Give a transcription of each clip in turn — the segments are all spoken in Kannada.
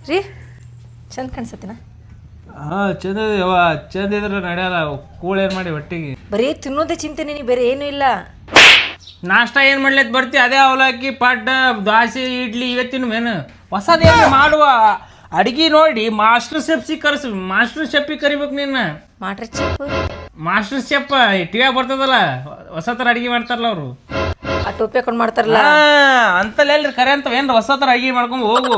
ರೀ ಚಂದ ಕಾಣಿಸತ್ತಿನ ಹಾಂ ಚಂದ ಯವ್ವ ಚಂದ ಇದ್ರೆ ನಡೆಯಲ್ಲ ಕೂಳು ಏನು ಮಾಡಿ ಒಟ್ಟಿಗೆ ಬರೀ ತಿನ್ನೋದೇ ಚಿಂತೆ ನೀ ಬೇರೆ ಏನೂ ಇಲ್ಲ. ನಾಷ್ಟ ಏನು ಮಾಡ್ಲತ್ ಬರ್ತಿ ಅದೇ ಅವಲಕ್ಕಿ ಪಡ್ಡ ದೋಸೆ ಇಡ್ಲಿ ಇವತ್ತಿನ ಮೇನು ಹೊಸದೇನು ಮಾಡುವ ಅಡಿಗೆ ನೋಡಿ ಮಾಸ್ಟರ್ ಶೆಫಿಗೆ ಕರಿಬೇಕು ನಿನ್ನ. ಮಾಡ್ರಿ ಚಪ್ಪ ಮಾಸ್ಟರ್ ಶೆಫ್ ಟಿವಿಯಾಗ ಬರ್ತದಲ್ಲ ಹೊಸ ಥರ ಅಡಿಗೆ ಮಾಡ್ತಾರಲ್ಲ ಅವರು ಆ ಟೋಪಿ ಹಾಕೊಂಡು ಮಾಡ್ತಾರಲ್ಲ ಅಂತಲ್ಲ ಎಲ್ರಿ ಕರೆ ಅಂತ ಏನ್ರ ಹೊಸ ಥರ ಅಡಿಗೆ ಮಾಡ್ಕೊಂಡು ಹೋಗು.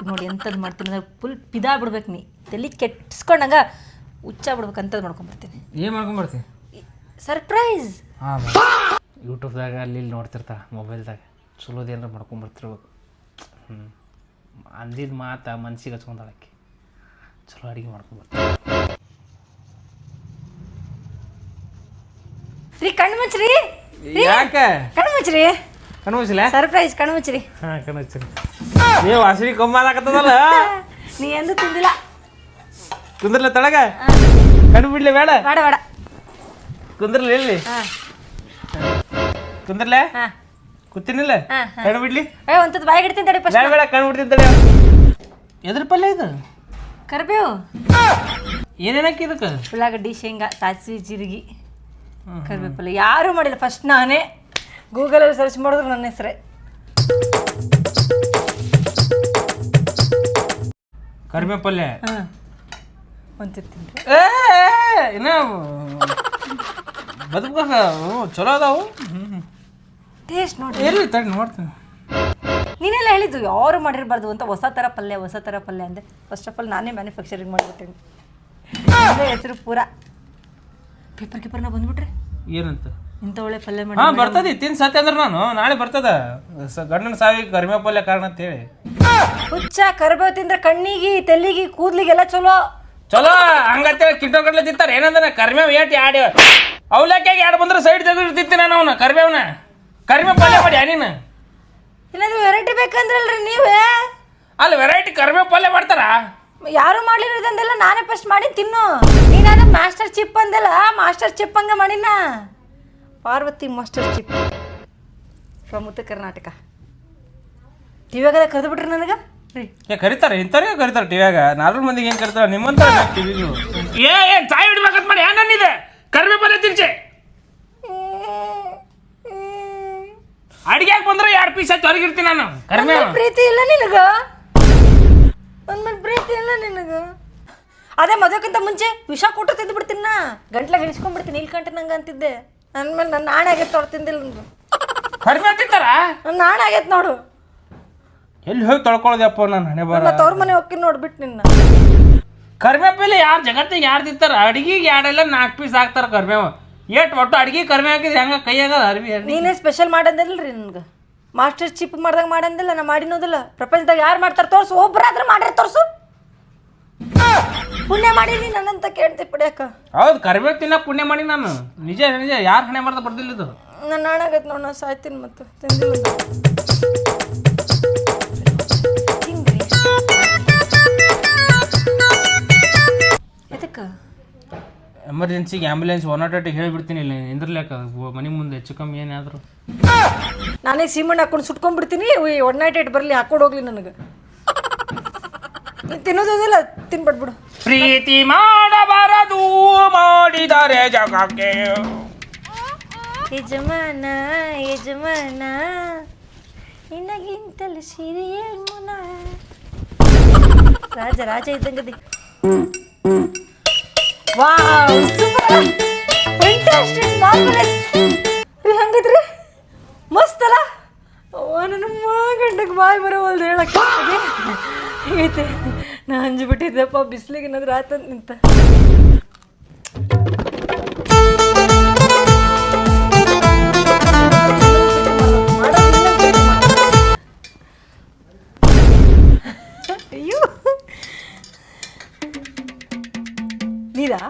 ನೋಡಿ ಎಂಥದ್ದು ಮಾಡ್ತೀನಿ ಅಂದ್ರೆ ಫುಲ್ ಪಿದಾ ಬಿಡ್ಬೇಕು ನೀ ತಲೆ ಕೆಟ್ಟಿಸ್ಕೊಂಡಂಗ ಹುಚ್ಚ ಬಿಡ್ಬೇಕು ಅಂಥದ್ದು ಮಾಡ್ಕೊಂಬರ್ತೀನಿ. ಏನು ಮಾಡ್ಕೊಂಬರ್ತೀನಿ ಸರ್ಪ್ರೈಸ್. ಹಾಂ ಯೂಟ್ಯೂಬ್ದಾಗ ಅಲ್ಲಿ ನೋಡ್ತಿರ್ತಾರೆ ಮೊಬೈಲ್ದಾಗ ಚಲೋದೇನಾರ ಮಾಡ್ಕೊಂಬರ್ತಿರ್ಬೇಕು. ಅಂದಿದ್ದು ಮಾತು ಮನ್ಸಿಗೆ ಹಚ್ಕೊಂಡಾಳಕ್ಕೆ ಚಲೋ ಅಡುಗೆ ಮಾಡ್ಕೊಂಬರ್ತೀನಿ. ರೀ ಕಣ್ಣು ಮುಚ್ಚ್ರಿ. ಯಾಕೆ ಕಣ್ಣು ಮುಚ್ಚ್ರಿ. ಕಣ್ಣು ಮುಚ್ಚಿಲ್ಲ ಸರ್ಪ್ರೈಸ್ ಕಣ್ಣು ಮುಚ್ಚ್ರಿ. ಹಾಂ ಕಣ್ಣು ಮುಚ್ಚಿರಿ. ನೀವು ಹಸಿರಿ ಕೊಂಬಾಕತ್ತದಲ್ಲ ನೀ ಎಂದು ತಿಂದಿಲ್ಲ. ಕುಂದ್ರಲ್ಲ ತಳಗ ಕಣ್ಣು ಬಿಡ್ಲಿ ಬೇಡ ಬೇಡ ಬೇಡ ಕುಂದ್ರಲ್ಲ ಎಲ್ಲಿ ಕುಂದ್ರಲ್ಲ ಕೂತಿನಿಲ್ಲ ಕಣ್ಣು ಬಿಡ್ಲಿ ಒಂಥದ್ದು ಬಾಯಿಗೆ ಇಡ್ತೀನಿ ತಡಿ ಫಸ್ಟ್. ಬೇಡ ಬೇಡ ಕಣ್ಣು ಬಿಡ್ತೀನಿ ತಡಿ. ಎದ್ರ ಪಲ್ಯ ಇದು ಕರಿಬೇವು ಏನೇನಕ್ಕೆ ಇದಕ್ಕೆ ಉಳ್ಳಾಗಡ್ಡಿ ಶೇಂಗಾ ಸಾಸಿವೆ ಜೀರಿಗೆ ಕರಿಬೇವು ಪಲ್ಯ ಯಾರೂ ಮಾಡಿಲ್ಲ. ಫಸ್ಟ್ ನಾನೇ ಗೂಗಲಲ್ಲಿ ಸರ್ಚ್ ಮಾಡಿದ್ರು ನನ್ನ ಹೆಸರೇ. ಕರಿಬೇವು ಪಲ್ಯ ಹಾಂ ಒಂತಿರ್ತೀನಿ ಇನ್ನ ಬದುಕ ಚಲೋ ಅದಾವು. ಟೇಸ್ಟ್ ನೋಡಿ ಎಲ್ಲಿ ತಡಿ ನೋಡ್ತೀನಿ. ನೀನೆಲ್ಲ ಹೇಳಿದ್ದು ಯಾರು ಮಾಡಿರಬಾರ್ದು ಅಂತ ಹೊಸ ಥರ ಪಲ್ಯ ಅಂದೆ. ಫಸ್ಟ್ ಆಫ್ ಆಲ್ ನಾನೇ ಮ್ಯಾನುಫ್ಯಾಕ್ಚರಿಂಗ್ ಮಾಡಿಬಿಟ್ಟೇನೆ. ಹೆಸರು ಪೂರಾ ಪೇಪರ್ ಕೀಪರ್ನ ಬಂದ್ಬಿಟ್ರೆ ಏನಂತ ಇಂಥ ಒಳ್ಳೆ ಪಲ್ಯ ಮಾಡಿ. ಹಾಂ ಬರ್ತದೆ ತಿನ್ ಸತ್ಯ ಅಂದ್ರೆ ನಾನು ನಾಳೆ ಬರ್ತದ ಗಂಡನ ಸಾವಿಗೆ ಕರಿಬೇವು ಪಲ್ಯ ಕಾರಣ ಅಂತ ಹೇಳಿ. ಹುಚ್ಚ ಕರಿಬೇವು ತಿಂದ್ರೆ ಕಣ್ಣಿಗೆ ತೆಲ್ಲಿಗೆ ಕೂದ್ಲಿಗೆಲ್ಲ ಚಲೋ ಚಲೋ ಹಂಗಂತೇಳಿ ಕಿಂಟೋ ಕಡ್ಲೆ ತಿಂತಾರೆ. ಏನಂದ್ರೆ ಕರಿಬೇವು ಏಟ್ ಯಾಡಿ ಅವಲಕ್ಕಿಯಾಗಿ ಎರಡು ಬಂದ್ರೆ ಸೈಡ್ ತೆಗೆದಿರ್ತೀನಿ ನಾನು ಅವನ ಕರಿಬೇವು ಪಲ್ಯ ಮಾಡಿ ನೀನು. ಏನಾದ್ರು ವೆರೈಟಿ ಬೇಕಂದ್ರಲ್ರಿ ನೀವೇ. ಅಲ್ಲಿ ವೆರೈಟಿ ಕರಿಬೇವು ಪಲ್ಯ ಮಾಡ್ತಾರ ಯಾರು ಮಾಡಿರೋದಂದೆಲ್ಲ ನಾನೇ ಫಸ್ಟ್ ಮಾಡಿ ತಿನ್ನು. Ninada master chip ಅಂದೆಲ್ಲ master chip ಹಂಗೆ ಮಾಡಿನ. ಪಾರ್ವತಿ ಮಾಸ್ಟರ್ ಚಿಪ್ ಫ್ರಮ್ ಉತ್ತರ ಕರ್ನಾಟಕ. ಟಿವಿಯಾಗದ ಕರೆದು ಬಿಟ್ರಿ ನನಗೆ ರೀ. ಕರಿತಾರೆ ಇಂಥವ್ರಿಗೆ ಕರಿತಾರೆ ಟಿವಿಯಾಗ. 4 ಮಂದಿಗೆ ಹೆಂಗೆ ಕರಿತಾರೆ ನಿಮ್ಮಂತ ಟಿವಿಗೂ ಏನು ತಾಯಿ ಹಿಡ್ಬೇಕಂತ ಮಾಡಿ ಏನಿದೆ ಕರಿಬೇವು ಪಲ್ಯ ತಿನ್ಸೆ. ಅಡಿಗೆ ಬಂದ್ರೆ 2 ಪೀಸ್ ಹಚ್ಚಿ ಹೊರಗಿರ್ತೀನಿ ನಾನು. ಕರಿಬೇವು ಪ್ರೀತಿ ಇಲ್ಲ ನಿನಗ ಒಂದ್ಮೇಲೆ ಪ್ರೀತಿ ಇಲ್ಲ ನಿನಗ. ಅದೇ ಮದುವೆಕ್ಕಿಂತ ಮುಂಚೆ ವಿಷ ಕೊಟ್ಟು ತಿಂದು ಬಿಡ್ತೀನಿ ನಾ. ಗಂಟ್ಲಾಗ ಇಳಿಸ್ಕೊಂಡ್ಬಿಡ್ತೀನಿ ನೀಲ್ಕಂಠ ನಂಗೆ ಅಂತಿದ್ದೆ. ನನ್ನ ಮೇಲೆ ನನ್ನ ನಾಣೆ ಆಗೈತೆ ತೊಳೆ ತಿಂದಿಲ್ಲ ನಿಮ್ದು. ಕರಿಬೇವು ತಿಂತಾರ ನನ್ನ ನಾಣೆ ಆಗೈತೆ ನೋಡು. ಎಲ್ಲಿ ಹೋಗಿ ತೊಳ್ಕೊಳ್ಳೋದಪ್ಪ ನಾನು ಹಣೆ ಬರ. ತವ್ರ ಮನೆ ಹೋಗ್ತೀನಿ ನೋಡ್ಬಿಟ್ಟು ನಿನ್ನ. ಕರಿಬೇವು ಪಲ್ಯ ಯಾರು ಜಗತ್ತಿಗೆ ಯಾರು ತಿಂತಾರ? ಅಡಿಗೆಗೆ ಎರಡೆಲ್ಲ 4 ಪೀಸ್ ಹಾಕ್ತಾರ ಕರಿಬೇವು. ಒಟ್ಟು ಅಡಿಗೆ ಕರಿಬೇವು ಹಾಕಿದ್ರೆ ಹೆಂಗ ಕೈಯಾಗದ ಅರ್ಬಿ. ನೀನೇ ಸ್ಪೆಷಲ್ ಮಾಡಂದಿಲ್ರಿ ನನ್ಗೆ. ಮಾಸ್ಟರ್ ಚಿಪ್ ಮಾಡ್ದಾಗ ಮಾಡಂದಿಲ್ಲ ನಾ ಮಾಡಿನೋದಿಲ್ಲ. ಪ್ರಪಂಚದಾಗ ಯಾರು ಮಾಡ್ತಾರೆ ತೋರ್ಸು. ಒಬ್ಬರಾದ್ರೆ ಮಾಡ್ರಿ ತೋರ್ಸು. ಪುಣ್ಯ ಮಾಡೀನಿ ನನ್ನಂತ ಕೇಳ್ತಿ ಪಡ್ಯಾಕ. ಹೌದು ಕರಿಬೇವು ತಿನ್ನ ಪುಣ್ಯ ಮಾಡಿ ನಾನು. ನಿಜ ಯಾರು ಹಣೆ ಮಾಡ್ತಾ ಬರ್ದಿಲ್ಲ ಇದು. ನನ್ನ ನಾಣಾಗೈತೆ ನೋಡಿ ನಾ ಸಾಯ್ತೀನಿ ಮತ್ತೆ ತಿಂದಿಲ್ಲ. ಎದಕ್ಕೆ ಎಮರ್ಜೆನ್ಸಿಗೆ ಆ್ಯಂಬುಲೆನ್ಸ್ 108 ಹೇಳಿಬಿಡ್ತೀನಿ. ಇಲ್ಲ ನಿಂದ್ರಲೇಕ ಮನೆ ಮುಂದೆ ಹೆಚ್ಚು ಕಮ್ಮಿ ಏನಾದರೂ ನಾನೇ ಸೀಮಣ್ಣು ಹಾಕೊಂಡು ಸುಟ್ಕೊಂಡ್ಬಿಡ್ತೀನಿ. 108 ಬರಲಿ ಹಾಕೊಂಡು ಹೋಗ್ಲಿ ನನಗೆ. ತಿನ್ನೋದಿಲ್ಲ ತಿನ್ಬಿಡ್ಬಿಡು. ಪ್ರೀತಿ ಮಾಡಬಾರದು ಮಾಡಿದರೆ ಜಗಕ್ಕೆ ಯಜಮಾನ ಯಜಮಾನ ನಿನಗಿಂತಲೂ ಸಿರಿಯ ಮುನ. ರಾಜ ಇದ್ದಂಗದಿ. Wow super fantastic marvellous. ರೀ ಹಂಗಿದ್ರಿ ಮಸ್ತ್ ಅಲ್ಲ. ನನ್ನ ಗಂಡಕ್ಕೆ ಬಾಯಿ ಬರೋವಲ್ದು ಹೇಳಕ್ಕೆ ಐತೆ. ನಾ ಅಂಜಿಬಿಟ್ಟಿದ್ದೆಪ್ಪ ಬಿಸಿಲಿಗೆ ಏನಾದ್ರು ಆತಂತ ನಿಂತ. ಅಯ್ಯೋ ನೀರಾ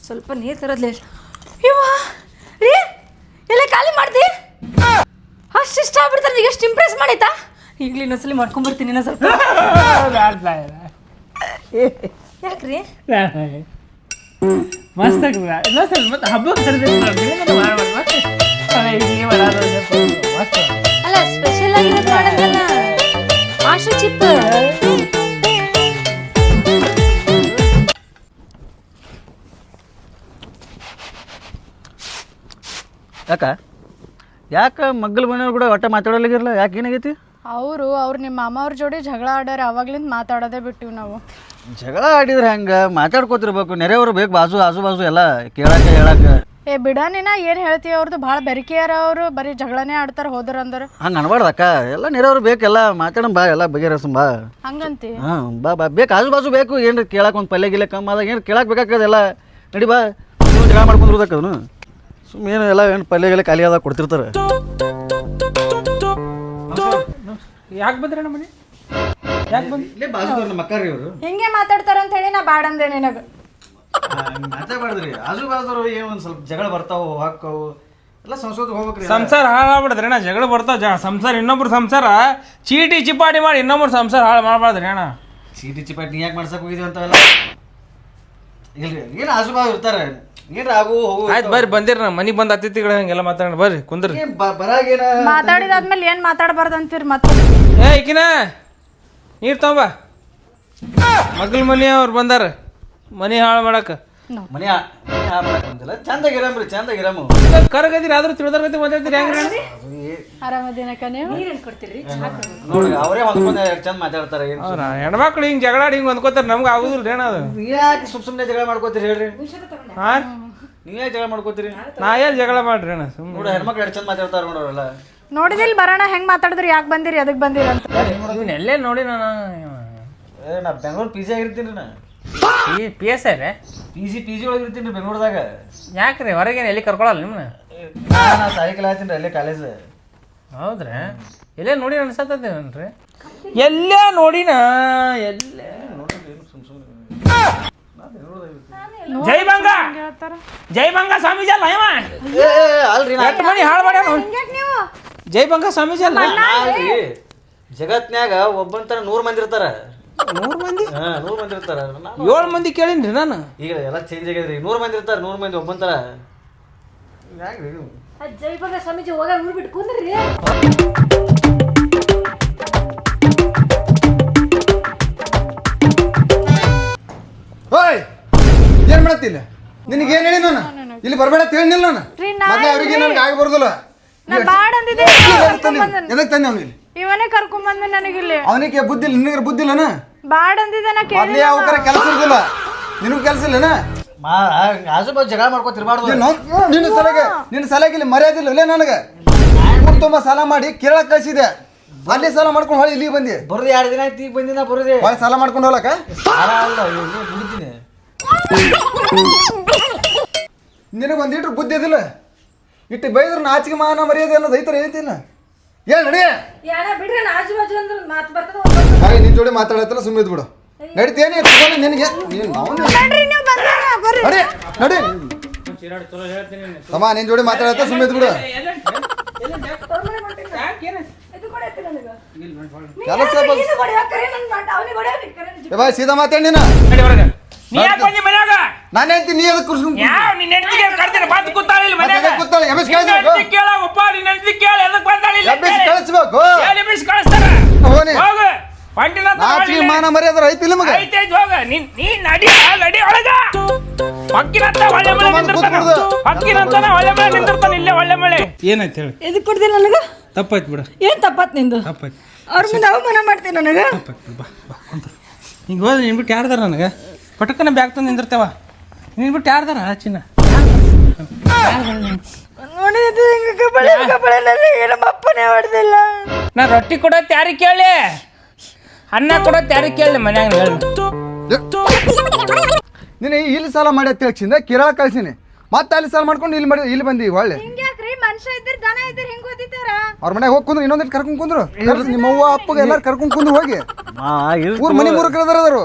ಸ್ವಲ್ಪ ನೀರು ತರೋದ್ಲೇ. ಇವ ರೀ ಎಲ್ಲ ಖಾಲಿ ಮಾಡ್ದಿ. ಅಷ್ಟು ಇಷ್ಟ ಆಗ್ಬಿಡ್ತಾರೆ. ಈಗ ಎಷ್ಟು ಇಂಪ್ರೆಸ್ ಮಾಡೈತಾ ಈಗಲೂ ಇನ್ನೊಂದ್ಸಲಿ ಮಾಡ್ಕೊಂಬರ್ತೀನಿ ಇನ್ನೊಂದು ಸ್ವಲ್ಪ. ಯಾಕ್ರಿ ಮಸ್ತ್ ಇನ್ನೊಂದ್ಸಲ ಮತ್ತೆ ಹಬ್ಬಕ್ಕೆ ಅಲ್ಲ ಸ್ಪೆಷಲ್ ಆಗಿರೋದು ಮಾಡೋದಲ್ಲ ಮಾಸ್ಟರ್ ಚಿಪ್. ಯಾಕೆ ಮಗ್ಗಲ ಮನೆಯವ್ರು ಕೂಡ ಒಟ್ಟ ಮಾತಾಡೋಲ್ಲಿಗಿರಲ್ಲ? ಯಾಕೆ ಏನಾಗೈತಿ? ಅವ್ರು ನಿಮ್ಮ ಮಾಮ ಅವ್ರ ಜೋಡಿ ಜಗಳ ಆಡ್ಯಾರ, ಅವಾಗ್ಲಿಂದ ಮಾತಾಡೋದೇ ಬಿಟ್ಟಿವಿ ನಾವು. ಜಗಳ ಆಡಿದ್ರೆ ಹೆಂಗೆ ಮಾತಾಡ್ಕೋತಿರ್ಬೇಕು. ನೆರೆಯವರು ಬೇಕು, ಆಜು ಬಾಜು ಎಲ್ಲ ಕೇಳಕ್ಕೆ ಹೇಳಕ್ಕೆ. ಏ ಬಿಡ ನೀನ ಏನು ಹೇಳ್ತೀವಿ, ಅವ್ರದ್ದು ಭಾಳ ಬೆರಿಕೆಯಾರ, ಅವರು ಬರೀ ಜಗಳನೇ ಆಡ್ತಾರೆ ಹೋದ್ರ ಅಂದ್ರೆ. ಹಂಗೆ ಅನ್ಬಾರ್ದಕ್ಕ, ಎಲ್ಲ ನೆರೆಯವ್ರು ಬೇಕೆಲ್ಲ ಮಾತಾಡೋಣ ಬಾ, ಎಲ್ಲ ಬಗೆಹರಿಸಂ ಬಾ. ಹಂಗಂತಿ? ಹಾಂ ಬಾ ಬೇಕು, ಆಜು ಬಾಜು ಬೇಕು. ಏನು ಕೇಳಕ್ಕೆ ಒಂದು ಪಲ್ಯ ಗಿಲ್ಲೆ ಕಮ್ಮಿ ಆದಾಗ ಏನು ಕೇಳಕ್ಕೆ ಬೇಕಾಗ್ತದೆಲ್ಲ. ನಡಿ ಬಾ, ನೀವು ಜಗಳ ಮಾಡ್ಕೊಂಡಿರ್ಬೇಕದನು ಸುಮ್ಮನೆ ಏನು ಎಲ್ಲ ಏನು ಪಲ್ಯ ಗಿಲ್ಲೆ ಖಾಲಿ ಆದಾಗ ಕೊಡ್ತಿರ್ತಾರೆ. ಯಾಕೆ ಬಂದ್ರಣ್ಣ ಮನೆ? ಯಾಕೆ ಬಂದು ಇಲ್ಲೇ ಬಾಜು ನಮ್ಮ ಅಕ್ಕಾರಿ ಅವರು ಹಿಂಗೆ ಮಾತಾಡ್ತಾರ ಅಂತ ಹೇಳಿ ನಾ ಬಾಡಂದೆ ನಿನಗೆ. ಮಾತಾಡ್ಬಾರ್ದ್ರಿ, ಆಜು ಬಾಜು ಏನು ಒಂದು ಸ್ವಲ್ಪ ಜಗಳ ಬರ್ತಾವು ಹಾಕವು ಎಲ್ಲ ಸಂಸೋದಕ್ಕೆ ಹೋಗ್ಬೇಕ್ರಿ. ಸಂಸಾರ ಹಾಳಾಗ್ಬಿಡ್ದ್ರಿ ಅಣ್ಣ, ಜಗಳ ಬರ್ತಾವ. ಸಂಸಾರ ಇನ್ನೊಬ್ರು ಸಂಸಾರ ಚೀಟಿ ಚಿಪಾಟಿ ಮಾಡಿ ಇನ್ನೊಬ್ರು ಸಂಸಾರ ಹಾಳು ಮಾಡ್ಬಾರ್ದ್ರಿ ಅಣ್ಣ. ಚೀಟಿ ಚಿಪಾಟಿ ನೀ ಯಾಕೆ ಮಾಡ್ಸಕ್ಕೆ ಹೋಗಿದ್ದೀವಿ ಅಂತಾವೆಲ್ಲ ಇಲ್ರಿ. ಏನು ಆಜು ಬಾಜು ಇರ್ತಾರೆ, ಏನ್ರ ಆಗು ಹೋಗು. ಆಯ್ತು ಬರ್ರಿ, ಬಂದಿರಿ ನಾ ಮನೆಗೆ ಬಂದು ಅತಿಥಿಗಳು ಹಂಗೆಲ್ಲ ಮಾತಾಡೋಣ ಬರ್ರಿ ಕುಂದ್ರಿ. ಬರಾಗೇನ ಮಾತಾಡಿದಾದ್ಮೇಲೆ ಏನು ಮಾತಾಡಬಾರ್ದು ಅಂತೀರಿ ಮತ್ತೆ? ಏ ಈಕಿನ ನೀರು ತೊಂಬ, ಮಗ್ಳ ಮನೆ ಅವ್ರು ಬಂದಾರ ಮನೆ ಹಾಳು ಮಾಡಕ್ಕೆ. ಮನೆ ಬಂದಿಲ್ಲ, ಚಂದಾಗಿರಮ್ರಿ, ಚಂದಾಗಿರಮ್ಮ. ಕರಗದಿರಿ ಆದ್ರೂ ತಿಳಿದರ್ಗತಿ ಮಾತಾಡ್ತೀರಿ ಹೆಂಗ್ರಿ? ಆರಾಮದಿನಕ ನೀವು? ನೋಡಿ ಅವರೇ ಹೊಂದ್ಕೊಂಡು ಚಂದ ಮಾತಾಡ್ತಾರೆ. ಅವ್ರ ಹೆಣ್ಮಕ್ಳು ಹಿಂಗೆ ಜಗಳಾಡಿ ಹಿಂಗೆ ಹೊಂದ್ಕೋತಾರೆ, ನಮ್ಗೆ ಆಗುದಿಲ್ಲ ಏನ ಅದು? ಯಾಕೆ ಸುಮ್ಮನೆ ಜಗಳ ಮಾಡ್ಕೋತೀರಿ ಹೇಳ್ರಿ? ಹಾಂ ನೀವೇ ಜಗಳ ಮಾಡ್ಕೋತೀರಿ? ನಾ ಏನು ಜಗಳ ಮಾಡ್ರಿ ಅಣ್ಣ ಸುಮ್ಮನೆ. ನೋಡ ಹೆಣ್ಮಕ್ಳು ಎಷ್ಟು ಚಂದ ಮಾತಾಡ್ತಾರೆ ನೋಡೋರಲ್ಲ. ನೋಡಿದಿಲ್ ಬರೋಣ ಹೆಂಗ್ ಮಾತಾಡಿದ್ರಿ, ಯಾಕೆ ಬಂದಿರಿ, ಅದಕ್ಕೆ ಬಂದಿರಿ ಅಂತ. ಇವನ್ ಎಲ್ಲೇ ನೋಡಿ ನಾನು ನಾ ಬೆಂಗಳೂರು ಪಿ ಜಿ ಆಗಿರ್ತೀನಿ ನಾ. ಪಿ ಎಸ್ ಐ ರೀ? ಪಿ ಜಿ ಒಳಗೆ ಇರ್ತೀನಿ ರೀ ಬೆಂಗಳೂರದಾಗ. ಯಾಕ್ರಿ ಹೊರಗೇನು ಎಲ್ಲಿ ಕರ್ಕೊಳಲ್ಲ ನಿಮ್ಮನ್ನ? ನಾ ಸಾರಿ ಕಲಾತೀನಿ ರೀ ಅಲ್ಲೇ ಕಾಲೇಜ್. ಹೌದ್ರಿ? ಎಲ್ಲೇ ನೋಡಿ ಅನ್ಸತ್ತದೇವನ್ರಿ? ಎಲ್ಲೇ ನೋಡಿನ ಎಲ್ಲೇ ಜೈ ಬಂಗ ಜೈ ಬಂಗ ಸ್ವಾಮೀಜಿ ಅಲ್ಲ ಇವ? ಅಲ್ರಿ ಎಷ್ಟು ಮನಿ ಹಾಳು ಮಾಡ್ಯಾನ ಜೈ ಬಂಗ ಸ್ವಾಮೀಜಿ ಅಲ್ಲ? ಜಗತ್ನ್ಯಾಗ ಒಬ್ಬಂತರ 100 ಮಂದಿ ಇರ್ತಾರ. 100 ಮಂದಿ? 100 ಮಂದಿ ಇರ್ತಾರ. 7 ಮಂದಿ ಕೇಳಿನ್ರಿ ನಾನು. ಈಗ ಎಲ್ಲ ಚೇಂಜ್ ಆಗ್ಯದ್ರಿ. 100 ಮಂದಿ ಇರ್ತಾರ, 100 ಮಂದಿ ಒಬ್ಬಂತರ. ಯಾಕ್ರಿ ನೀವು ಜೈ ಬಗ ಸ್ವಾಮೀಜಿ ಹೋಗ ಉಳ್ಬಿಟ್ಟು ಕುಂದ್ರಿ. ಓಯ್ ಏನ್ ಮಾಡತ್ತಿಲ್ಲ? ನಿನಗೆ ಏನ್ ಹೇಳಿ ನಾನು ಇಲ್ಲಿ ಬರಬೇಡ ಅಂತ ಹೇಳಿಲ್ಲ ನಾನು. ಮತ್ತೆ ಅವ್ರಿಗೆ ನನಗೆ ಆಗಿ ಬರೋದಿಲ್ಲ. ನಾ ಬಾಡ್ ಅಂದಿದ್ದೆ, ಎದಕ್ಕೆ ತಂದೆ ಅವ್ನಿಗೆ? ಇವನೇ ಕರ್ಕೊಂಡ್ ಬಂದೆ ನನಗಿಲ್ಲಿ. ಅವನಿಗೆ ಬುದ್ಧಿ ಇಲ್ಲ, ನಿನಗೆ ಬುದ್ಧಿ ಇಲ್ಲನ? ಬಾಡ್ ಅಂದಿದ್ದೆ, ನಾ ಕೇಳಿ. ಮೊದಲೇ ಅವಕರ ಕೆಲಸ ಇರೋದಿಲ್ಲ, ನಿನಗೂ ಕೆಲಸ ಇಲ್ಲನ? ಆಜು ಬಾಜು ಜಗಳ ಮಾಡ್ಕೋತಿರ್ಬಾರ್ದು. ನಿನ್ನ ಸಲಗೆ ಇಲ್ಲಿ ಮರ್ಯಾದಿಲ್ಲ ಇಲ್ಲೇ ನನಗೆ. ತುಂಬ ಸಾಲ ಮಾಡಿ ಕೇರಳ ಕಳಿಸಿದೆ, ಅಲ್ಲಿ ಸಾಲ ಮಾಡ್ಕೊಂಡು ಹೊಳಿ ಇಲ್ಲಿಗೆ ಬಂದಿ. ಬರೋದು 2 ದಿನ ಆಯ್ತು, ಈಗ ಬಂದಿನ ಬರೋದೇ. ಹೊಳಿ ಸಾಲ ಮಾಡ್ಕೊಂಡು ಹೋಗ್ಲಕ್ಕ ಸಾಲ ಅಲ್ಲ, ದುಡಿತೀನಿ. ನಿನಗೊಂದಿಟ್ರು ಬುದ್ಧಿ ಅದಿಲ್ಲ. ಇಟ್ಟು ಬೈದ್ರೆ ನಾಚಿಕೆ ಮಾನ ಮರ್ಯಾದೆ ಅನ್ನೋದು ಐತರ ಹೇಳ್ತೀನಿ. ಹೇಳಿ ನಡಿ. ಬಿಡ್ರಿ ಆಜು ಬಾಜು ಅಂದ್ರೆ ಮಾತು ಬರ್ತದ. ಹಾಗೆ ನಿನ್ ಜೋಡಿ ಮಾತಾಡತ್ತಲ್ಲ ಸುಮ್ಮನೆ ಬಿಡು. ನಡಿತೇನೆ ನಿನಗೆ ನಡಿ ನಡಿ ಅಮ್ಮ, ನಿನ್ ಜೋಡಿ ಮಾತಾಡತ್ತ ಸುಮ್ಮನೆ ಬಿಡು. ಕೆಲಸ ಸೀದಾ ಮಾತಾಡಿ ನೀನು. ನಾನು ಹೇಳ್ತೀನಿ, ನೀ ಅದಕ್ಕೆ ಕಳಿಸ್ಬೇಕು. ನಾಚಿಕೆ ಮಾನ ಮರ್ಯಾದೆ ಐತಿ ನಿಮಗೆ. ಏನಾಯ್ತು ಹೇಳಿ? ಎದಕ್ಕೆ ಕೊಡ್ತೀನಿ ನನಗೆ? ತಪ್ಪಾಯ್ತು ಬಿಡ. ಏನು ತಪ್ಪಾತ್ ನಿಂದು? ತಪ್ಪಾಯ್ತು. ಅವ್ರ ಮುಂದೆ ಅವಮಾನ ಮಾಡ್ತೀನಿ ನನಗೆ. ಹಿಂಗೆ ಹೋದ್ರೆ ನಿನ್ ಬಿಟ್ಟು ಯಾರ್ದಾರ ನನಗೆ? ಪಟಕ್ಕನ ಬ್ಯಾಗ್ ತಂದು ನಿಂದಿರ್ತೇವ. ನಿನ್ ಬಿಟ್ಟು ಯಾರ್ದಾರ ಚಿನ್ನ? ನೋಡಿದ್ದು ಹಿಂಗೆ ಕಬಳೆ ನನಗೆ ನಮ್ಮ ಅಪ್ಪನೇ ಹೊಡೆದಿಲ್ಲ. ನಾ ರೊಟ್ಟಿ ಕೊಡೋದು ಯಾರಿಗೆ ಕೇಳಿ, ಅನ್ನ ಕೊಡೋದು ಯಾರಿಗೆ ಕೇಳಿ ಮನ್ಯಾಗ ಹೇಳಿ. ನೀನು ಇಲ್ಲಿ ಸಾಲ ಮಾಡಿ ಅಂತ ಹೇಳ್ಚಿಂದ ಕೇರಳ ಕಳ್ಸೀನಿ, ಮತ್ತೆ ಅಲ್ಲಿ ಸಾಲ ಮಾಡ್ಕೊಂಡು ಇಲ್ಲಿ ಬಂದಿ ಒಳ್ಳೆ. ಹಿಂಗ್ಯಾಕ್ರಿ, ಮನುಷ್ಯ ಇದ್ದಿರ್ ದನ ಇದ್ದಿರ್ ಹಿಂಗ್ ಓದಿತಾರ? ಅವ್ರ ಮನೆಗೆ ಹೋಗಿ ಕುಂದ್ರು, ಇನ್ನೊಂದಿಟ್ಟು ಕರ್ಕೊಂಡ್ ಕುಂದ್ರು. ನಿಮ್ಮ ಅವ್ವ ಅಪ್ಪಗ ಎಲ್ಲಾರು ಕರ್ಕೊಂಡ್ ಕುಂದ್ರು ಹೋಗಿ. ಊರ್ ಮನೆ ಮೂರಕ್ಕರದಾರು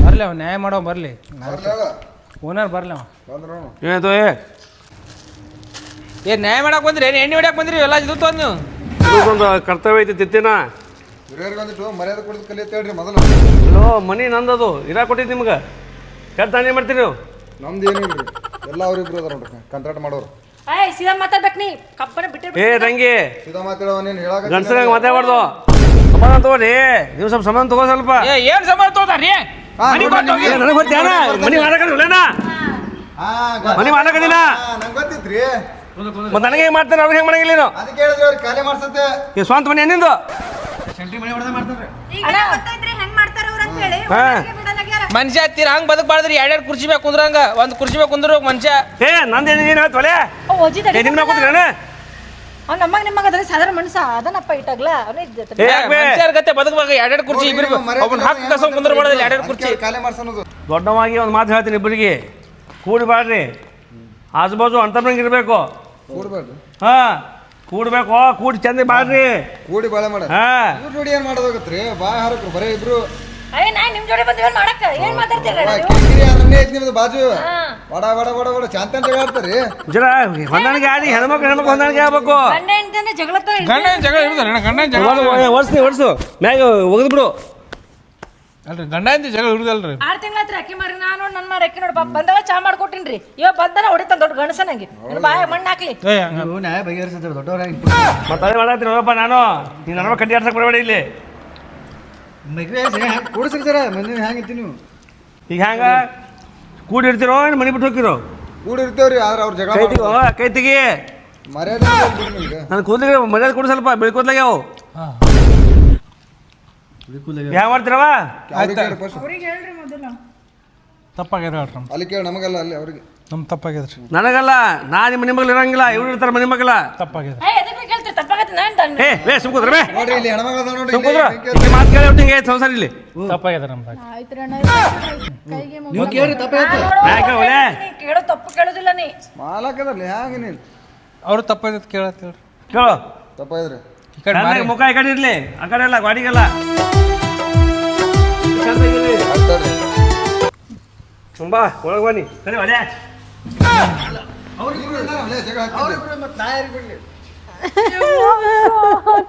ಬರ್ಲಿ ಅವ ನ್ಯಾಯ ಮಾಡೋ ಬರ್ಲಿ, ಓನರ್ ಬರ್ಲಿ ಅವ. ಏನಾಯ್ತು? ಏ ನ್ಯಾಯ ಮಾಡಕ್ ಬಂದ್ರಿ, ಎಣ್ಣೆ ಹೊಡ್ಯಾಕ್ ಬಂದ್ರಿ ಎಲ್ಲ ಇದು ತೊಂದು ನೀವು? ಇದೊಂದು ಕರ್ತವ್ಯ ಐತಿ ತಿತ್ತಿನ. ಹಿರಿಯರಿಗೆ ಒಂದಿಟ್ಟು ಮರ್ಯಾದೆ ಕೊಡೋದು ಕಲಿಯತ್ತ ಹೇಳ್ರಿ ಮೊದಲು. ಹಲೋ ಮನಿ ನಂದದು ಇರಾ ಕೊಟ್ಟಿದ್ದು ನಿಮ್ಗೆ ಕೆಟ್ಟ ಏನು ಮಾಡ್ತೀರಿ ನೀವು? ನಮ್ದು ಏನಿಲ್ರಿ, ಎಲ್ಲ ಅವ್ರಿಬ್ರು ಅದಾರ ನೋಡ್ರಿ ಕಂತ್ರಾಟ ಮಾಡೋರು. ಏಯ್ ಸೀದಾ ಮಾತಾಡ್ಬೇಕು ನೀ ಕಪ್ಪನ ಬಿಟ್ಟೆ ಏ ತಂಗಿ ಸೀದಾ ಮಾತಾಡೋ ನೀನು ಹೇಳಾಕ ಗಂಡಸರಾಗ ಮಾತಾಡ್ಬಾರ್ದು. ಸಮಾಧಾನ ತಗೋರಿ, ನೀವು ಸ್ವಲ್ಪ ಸಮಾಧಾನ ತಗೋ ಸ್ವಲ್ಪ. ಏನ್ ಸಂಬಂಧ ತೋತಾರ್ರಿ ನನಗೆ ಗೊತ್ತೇನ ಮನಿ ಮಾಡಕಡಿಲ್ಲ, ಮನಿ ಮಾಡಕಡಿಲ್ಲ ನಂಗೆ ಗೊತ್ತಿತ್ರಿ. ಮತ್ತೆ ನನಗೆ ಹೆಂಗೆ ಮಾಡ್ತಾರೆ ಅವ್ರಿಗೆ ಹೆಂಗೆ ಮಾಡಂಗಿಲ್ಲ ನೀನು? ಅದಕ್ಕೆ ಹೇಳಿದ್ರಿ ಅವ್ರಿಗೆ ಖಾಲಿ ಮಾಡ್ಸತ್ತೆ. ಈ ಸ್ವಂತ ಮನೆ ನಿಂದು ಮನುಷ್ಯ ಹತ್ತಿರ ಹಂಗ್ ಬದುಕಬಾರ್ದ್ರಿ. ಎರಡೆರಡು ಕುರ್ಚಿ ಬೇಕು ಕುಂದ್ರಂಗ ಒಂದ್ ಕುರ್ಚಿ ಬೇಕು ಕುಂದ್ರ ಮನುಷ್ಯ. ಏ ನಂದೇನು ಏನು ಹೇಳ್ತು ಒಲೆ ನಿನ್ನ ಮ್ಯಾಗ ಕೂತ್ರಿ ಅವ್ನ ನಮ್ಮಗ ನಿಮ್ಮಗ ಅದ್ರ ಸಾಧಾರಣ ಮನುಷ್ಯ ಅದನ್ನಪ್ಪ ಇಟ್ಟಾಗ್ಲ ಅವನೇ ಏ ಯಾಕೆ ಮನುಷ್ಯರ ಗತೆ ಬದುಕಬೇಕು. ಎರಡೆರಡು ಕುರ್ಚಿ ಇಬ್ರು ಒಬ್ಬನ ಹಕ್ಕ ಕಸ್ಕೊಂಡ್ ಕುಂದ್ರಬಾರ್ದು. ಎರಡೆರಡು ಕುರ್ಚಿ ಖಾಲಿ ಮಾಡ್ಸೋದು. ದೊಡ್ಡವಾಗಿ ಒಂದು ಮಾತು ಹೇಳ್ತೀನಿ ಇಬ್ಬರಿಗೆ, ಕೂಡಬಾರ್ರಿ. ಆಜು ಬಾಜು ಅಂತಂಗೆ ಇರಬೇಕು. ಕೂಡ್ಬೇಡ್ರಿ, ಹಾಂ ಕೂಡ್ಬೇಕು, ಕೂಡಿ ಚಂದ ಬಾಡ್ರಿ. ಕೂಡಿ ಬಾಳೆ ಮಾಡ. ಹಾಂ ಇವ್ರ ಜೋಡಿ ಏನ್ ಮಾಡೋದಾಗತ್ರಿ? ಬಾಯ್ ಹಾರಕ್ರು ಬರೇ ಇಬ್ರು. ಅಯ್ಯ ನಾ ನಿಮ್ ಜೋಡಿ ಬಂದ್ ಏನ್ ಮಾಡಕ್ಕ ಏನ್ ಮಾತಾಡ್ತೀರ ಕಿರಿಕಿರಿ ಅದನ್ನೇ ಐತಿ ನಿಮ್ದು ಬಾಜು. ಬಡ ಬಡ ಬಡ ಬಡ ಶಾಂತ ಅಂತ ಹೇಳ್ತಾರ್ರಿ. ಜರ ಹೊಂದಾಣಿಕೆ ಆಡಿ, ಹೆಣ್ಮಕ್ಳು ಹೊಂದಾಣಿಕೆ ಆಗ್ಬೇಕು. ಗಂಡ ಹೆಂಡತಿನ ಜಗಳತ್ತ ಗಂಡ ಜಗಳ ಹಿಡಿದಾರೆ ಗಂಡ ಜಗಳ ಒರ್ಸು ಮ್ಯಾಗ ಒಗದ್ ಬಿಡು. ಅಲ್ರಿ ಗಂಡ ಅಂತ ಜಗಳ ಹಿಡಿದಲ್ರಿ. 6 ತಿಂಗಳಾತ್ರಿ ಅಕ್ಕಿ ಮಾರಿ ನಾನು ನನ್ನ ಮಾರಿ ಅಕ್ಕಿ ನೋಡಿ ಬಂದಾಗ ಚಾ ಮಾಡ್ಕೊಟ್ಟಿನ್ರಿ. ಇವ ಬಂದನ ಹೊಡಿತಾನ ದೊಡ್ಡ ಗಣಸನಂಗೆ ಬಾಯ ಮಣ್ಣು ಹಾಕ್ಲಿ. ನ್ಯಾಯ ಬಗೆಹರಿಸಿದ್ರು ದೊಡ್ಡವರಾಗಿ. ಮತ್ತೆ ಅದೇ ಮಾಡತ್ತೀನಿ ನೋಡಪ್ಪ ನಾನು. ನೀನು ನನ್ನ ಕಟ್ಟಿ ಆಡ್ಸಕ್ಕೆ ಬರಬೇಡ ಇಲ್ಲಿ. ಕೂಡಿಸಿರ್ತಾರ ಮಂದಿನ ಹೆಂಗಿರ್ತಿ ನೀವು? ಈಗ ಹ್ಯಾಂಗ ಕೂಡಿರ್ತಿರೋ ಏನು ಮನೆ ಬಿಟ್ಟು ಹೋಗಿರೋ? ಕೂಡಿರ್ತೇವ್ರಿ, ಆದ್ರೆ ಅವ್ರ ಜಗಳ ಕೈ ತೆಗಿ. ಮರ್ಯಾದೆ ನಿಮ್ಗೆ. ನನ್ನ ಕೂದಲಿಗೆ ಮರ್ಯಾದೆ ಕೊಡು ಸ್ವಲ್ಪ. ಬೆಳಿ ಕೂದಲಾಗ್ಯಾವು ಯಾವ ಮಾಡ್ತೀರವ? ಅವ್ರಿಗೆ ಕೇಳಿ first. ತಪ್ಪಾಗ್ಯದ ಹೇಳ್ರಿ ನಮ್ದು. ಅಲ್ಲಿ ಕೇಳಿ ನಮಗಲ್ಲ, ಅಲ್ಲಿ ಅವ್ರಿಗೆ. ನಮ್ ತಪ್ಪಾಗ್ಯದ್ರಿ. ನನಗಲ್ಲ, ನಾ ನಿಮ್ಮ ಮನೆ ಮಗಳು ಇರಂಗಿಲ್ಲ, ಇವ್ರು ಇರ್ತಾರೆ ಮನೆ ಮಗಳ. ತಪ್ಪಾಗ್ಯದ. ಏ ಎದಕ್ಕೆ ಕೇಳ್ತೀರಿ ತಪ್ಪಾಗತ್ತೆ ನಾನು ತಂದೆ ಏ ಸುಮ್ಕುದ್ರ ಬೇ ನೋಡ್ರಿ ಇಲ್ಲಿ ಹೆಣ್ಮಗಳ ಅದಾಳ ನೋಡ್ರಿ. ಸುಮ್ಕುದ್ರ. ಈಗ ಮಾತು ಕೇಳಿ ಒಟ್ಟಿಗೆ ಸಂಸಾರ ಇಲ್ಲಿ. ತಪ್ಪಾಗ್ಯದ ನಮ್ದು. ಆಯ್ತು ಅಣ್ಣ ಕೈಗೆ ನೀವು ಕೇಳಿ ಒಲೆ ಕೇಳೋ ತಪ್ಪು ಕೇಳೋದಿಲ್ಲ ನೀ ಮಾಲಕದಲ್ಲಿ ಹ್ಯಾಂಗ ನೀನು? ಅವ್ರು ತಪ್ಪಾಗ್ಯದ ಕೇಳತ್ತೇಳ್ರಿ. ಕೇಳು. ತಪ್ಪಾಯ್ದ್ರಿ. ಈ ಕಡೆ ಕಣ್ಣಾಗ ಮುಖ ಈ ಕಡೆ ಇರ್ಲಿ, ಆ ಕಡೆ ಎಲ್ಲ ಗಾಡಿಗೆಲ್ಲ ತುಂಬಾ ಒಳಗೆ ಬನ್ನಿ. ಸರಿ ಒಲೆ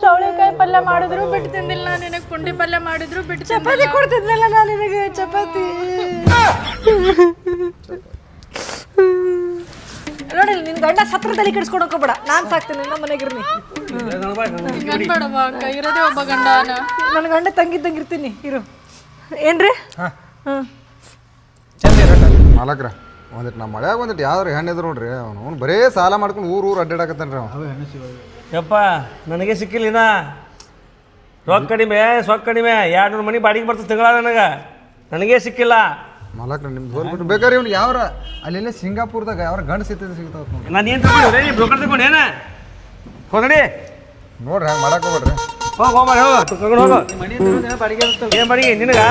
ಚೌಳಿಕಾಯಿ ಪಲ್ಯ ಮಾಡಿದ್ರು ಬಿಟ್ಟು ತಿಂದಿಲ್ಲ, ನಿನಗೆ ಪುಂಡಿ ಪಲ್ಯ ಮಾಡಿದ್ರು ಬಿಟ್ಟು ಚಪಾತಿ ಕೊಡ್ತಿದ್ನಲ್ಲ ನಾನು ನಿನಗೆ ಚಪಾತಿ. ನೋಡಿ ನಿನ್ ಗಂಡ ಸತ್ರ ತಲೆ ಕೆಡಿಸ್ಕೊಡಕ್ ಹೋಗ್ಬೇಡ, ನಾನ್ ಸಾಕ್ತೀನಿ ನಮ್ಮ ಮನೆಗಿರ್ನಿ. ಬೇಡವಾ ಅಕ್ಕ, ಇರೋದೇ ಒಬ್ಬ ಗಂಡ. ನನ್ನ ಗಂಡ ತಂಗಿದ್ದಂಗಿರ್ತೀನಿ ಇರು. ಏನ್ರಿ ಚಂದ ಇರಟ ಮಾಲಕ್ರ ಒಂದಿಟ್ಟು ನಮ್ಮ ಮಳ್ಯಾಗ ಒಂದಿಟ್ಟು ಯಾವ್ದಾರು ಹೆಣ್ಣಿದ್ರು ನೋಡ್ರಿ, ಅವ್ನು ಬರೇ ಸಾಲ ಮಾಡ್ಕೊಂಡು ಊರು ಅಡ್ಡಾಡಕತ್ತಾನ್ರಿ ಅವ. ಯಪ್ಪ ನನಗೆ ಸಿಕ್ಕಿಲ್ಲ ಇನ್ನ. ರೊಕ್ಕ ಕಡಿಮೆ ಸೊಕ್ಕ ಕಡಿಮೆ 200 ಮನೆ ಬಾಡಿಗೆ ಬರ್ತದೆ ತಿಂಗಳ ನನಗೆ ಸಿಕ್ಕಿಲ್ಲ. ಮಾಲಕ್ರ ನಿಮ್ದು ಹೋಗ್ಬಿಟ್ಟು ಬೇಕಾದ್ರೆ ಇವ್ನು ಯಾವ್ರ ಅಲ್ಲೆಲ್ಲ ಸಿಂಗಾಪುರದಾಗ ಯಾವ ಗಂಡ ಸಿಗ್ತಾವ ನೋಡಿ. ನಾನು ಏನು ತಗೊಂಡು ಬ್ರೋಕರ್ ತಗೊಂಡು ಏನ ಹೋಗಡಿ ನೋಡ್ರಿ ಹಂಗೆ ಮಾಡಕ್ ಹೋಗ್ಬೇಡ್ರಿ. ಹೋಗ್ಬಾರ ಹೋಗು ತಗೊಂಡು ಹೋಗು. ಏನು ಬಾಡಿಗೆ ನಿನಗೆ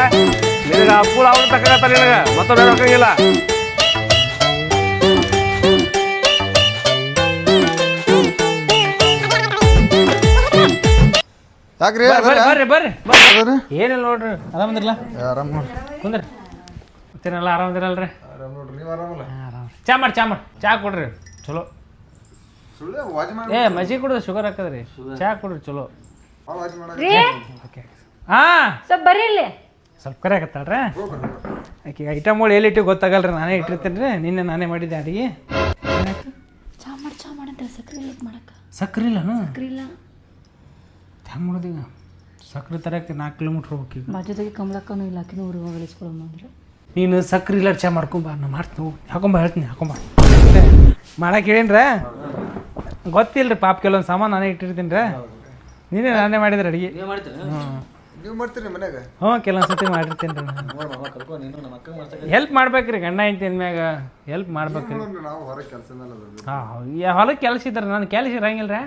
ಅಪ್ಪುಳ ಅವ್ರು ತಕ್ಕಾಗತ್ತಾರೆ ನಿನಗೆ, ಮತ್ತೊಬ್ಬ ರೊಕ್ಕಂಗಿಲ್ಲ. ಯಾಕ್ರಿ ಬರ್ರಿ ಬರ್ರಿ ಅದಾರಿ? ಏನಿಲ್ಲ ನೋಡ್ರಿ. ಆರಾಮದಿರಲ್ಲ? ಆರಾಮ್ ನೋಡ್ರಿ. ಕುಂದ್ರಿ ಮತ್ತೇನೆಲ್ಲ ಆರಾಮದಿರಲ್ರಿ? ಆರಾಮ್ ನೋಡ್ರಿ, ನೀವು ಆರಾಮಲ್ಲ? ಚಾ ಮಾಡಿ ಚಾ ಕೊಡ್ರಿ ಚಲೋ. ಸುಳ್ಳೆ ವಾಜ್ ಮಾಡಿ ಏ ಮಜ್ಜಿಗೆ ಕುಡಿದ್ರೆ ಶುಗರ್ ಹಾಕದ್ರಿ. ಚಾ ಕೊಡ್ರಿ ಚಲೋ. ವಾಜ್ ಮಾಡಿ ರೀ ಹಾ ಸ್ವಲ್ಪ ಬರ್ರಿ ಇಲ್ಲಿ. ಸ್ವಲ್ಪ ಕರೆ ಆಗತ್ತಾಳ್ರಿ ಆಕೆ ಐಟಮ್ಗಳು ಎಲ್ಲಿ ಇಟ್ಟು ಗೊತ್ತಾಗಲ್ರಿ. ನಾನೇ ಇಟ್ಟಿರ್ತೀನಿ ರೀ. ನಿನ್ನೆ ನಾನೇ ಮಾಡಿದ್ದೆ ಅಡಿಗೆ. ಚಾ ಮಾಡಂತ ಸಕ್ರೆ ಮಾಡಕ್ಕ ಸಕ್ರೆ ಇಲ್ಲನು? ಸಕ್ರೆ ಇಲ್ಲ. ಹೆಂಗೆ ಮಾಡೋದೀಗ? ಸಕ್ರೆ ತರಕ್ಕೆ 4 ಕಿಲೋಮೀಟ್ರ್ ಹೋಗ್ಬೇಕು ಈಗ. ಬಾಜುದಾಗಿ ಕಮಲಕ್ಕನೂ ಇಲ್ಲ ಆಕಿನೂ ಊರಿಗೆ ಹೋಗಲಿಸ್ಕೊಳ್ಳೋಣ ಅಂದ್ರೆ ನೀನು ಸಕ್ರೆ ಇಲ್ಲ ಚಾ ಮಾಡ್ಕೊಂಬ. ನಾ ಮಾಡ್ತೀನಿ ಹಾಕೊಂಬ, ಹೇಳ್ತೀನಿ ಹಾಕೊಂಬ. ಮಾಡಕ್ಕೆ ಹೇಳೀನ್ರ ಗೊತ್ತಿಲ್ಲ ರೀ ಪಾಪ. ಕೆಲವೊಂದು ಸಾಮಾನು ನಾನೇ ಇಟ್ಟಿರ್ತೀನಿ ರೀ. ನೀನೇ ನಾನೇ ಮಾಡಿದ್ರೆ ಅಡಿಗೆ. ನೀವು ಮಾಡ್ತೀರಿ ಮನ್ಯಾಗ? ಹ್ಞೂ ಕೆಲವೊಂದು ಸತಿ ಮಾಡಿರ್ತೀನಿ ರೀ. ಹೆಲ್ಪ್ ಮಾಡ್ಬೇಕ್ರಿ ಗಂಡ ಹೆಂಡತಿ ಅಂದ್ಮ್ಯಾಗ ಹೆಲ್ಪ್ ಮಾಡ್ಬೇಕ್ರಿ. ನಾವು ಹೊರಗೆ ಕೆಲಸ ಮೇಲೆ ಹಾಂ ಹೊಲಕ್ಕೆ ಕೆಲಸ ಇದ್ದಾರೆ, ನಾನು ಕೆಲಸ ಇರಂಗಿಲ್ಲ ರೀ.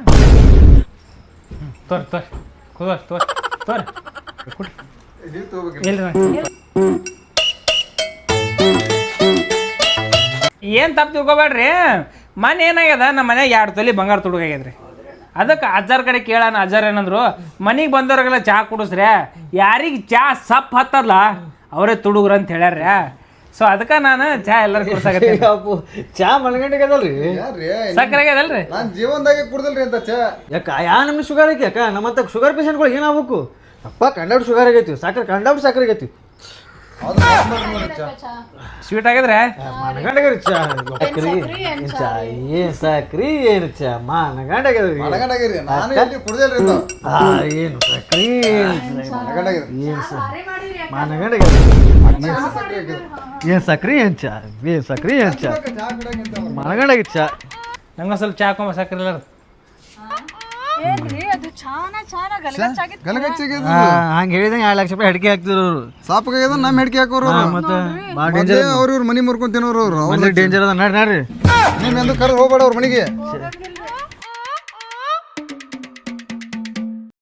ತೋರಿ ನೀವು ತಗೋಬೇಕು. ಇಲ್ರಿ ಏನು ತಪ್ಪು ತಿಳ್ಕೊಬೇಡ್ರಿ. ಮನೆ ಏನಾಗ್ಯದ, ನಮ್ಮ ಮನ್ಯಾಗ 2 ತೊಲಿ ಬಂಗಾರ ತುಡುಗಾಗ್ಯದ್ರಿ. ಅದಕ್ಕೆ ಅಜ್ಜಾರ ಕಡೆ ಕೇಳೋಣ. ಅಜ್ಜಾರ ಏನಂದ್ರು, ಮನೆಗೆ ಬಂದವ್ರಿಗೆಲ್ಲ ಚಹಾ ಕುಡಿಸ್ರೆ ಯಾರಿಗೆ ಚಹಾ ಸಪ್ ಹತ್ತಲ್ಲ ಅವರೇ ತುಡುಗ್ರ ಅಂತ ಹೇಳ್ಯಾರ. ಸೊ ಅದಕ್ಕೆ ನಾನು ಚಹಾ ಎಲ್ಲರೂ ಕುಡ್ಸಾಕತ್ತೀನಿ. ಚಾ ಮಲ್ಗಂಡಿಗೆ ಅದಲ್ರಿ, ಯಾರ್ರಿ? ಸಕ್ಕರೆ ಆಗ್ಯದಲ್ರಿ? ನಾನು ಜೀವನದಾಗೆ ಕುಡ್ದಲ್ರಿ ಅಂತ ಚಾ. ಯಾಕ ಯಾ ನಮ್ಗೆ ಶುಗರ್ ಐತಿ? ಯಾಕ ನಮ್ಮತ್ತ ಶುಗರ್ ಪೇಷಂಟ್ಗಳು ಏನಾಗಬೇಕು? ಅಪ್ಪ ಕಂಡಾಬಿಟ್ಟು ಶುಗರ್ ಆಗೈತಿ ಸಕ್ಕರೆ ಕಂಡಾಬಿಟ್ಟು ಸಕ್ಕರೆ ಆಗೈತಿ ಸ್ವೀಟ್ ಆಗಿದ್ರೆ ಮನಗಂಡಾಗ್ರಿ ಚಾ ಸಕ್ರಿ ಏನ್ ಚಾ ಏನ್ ಸಕ್ರಿ ಏನು ಚಾ ಮನಗಂಡಾಗ್ರಿ ಮನಗಂಡಾಗಿರಿ ನಾನು ಎಲ್ಲಿ ಕುಡ್ದೇಲ್ರಿ ಇದು ಏನು ಸಕ್ರಿ ಮನಗಂಡಾಗಿರಿ ಏನು ಮನಗಂಡಾಗ್ರಿ ಏನ್ ಸಕ್ರಿ ಏನ್ ಚಾ ಏನ್ ಸಕ್ರಿ ಏನ್ ಚಾ ಮನಗಂಡಾಗಿರಿ ಚಾ ನಂಗೆ ಸ್ವಲ್ಪ ಚಾ ಹಾಕೊಂಬ ಸಕ್ಕರೆ ಇಲ್ಲ ಏನ್ರಿ ಅದು ಚಾನ ಗಲಗಚ್ಚಾಗಿತ್ತು ಗಲಗಚ್ಚಿಗೆ ಹಂಗೆ ಹೇಳಿದಂಗೆ 2 ಲಕ್ಷ ರೂಪಾಯಿ ಅಡಿಕೆ ಹಾಕ್ತಿದ್ರು ಅವರು ಸಾಪಗಾಗ್ಯದ ನಮ್ಮ ಹೆಡ್ಕಿ ಹಾಕೋರು ಮತ್ತೆ ಭಾಳ ಮೊದ್ಲೇ ಡೇಂಜರ್ ಅವ್ರ ಮನಿ ಮುರ್ಕೊಂಡ್ ತಿನ್ನೋರು ಅವ್ರು ಮೊದಲು ಡೇಂಜರ್ ಅದ ನಡ್ರಿ ನೀನ್ ಎಂದು ಕರೆದು ಹೋಗ್ಬೇಡ ಅವ್ರ ಮನೆಗೆ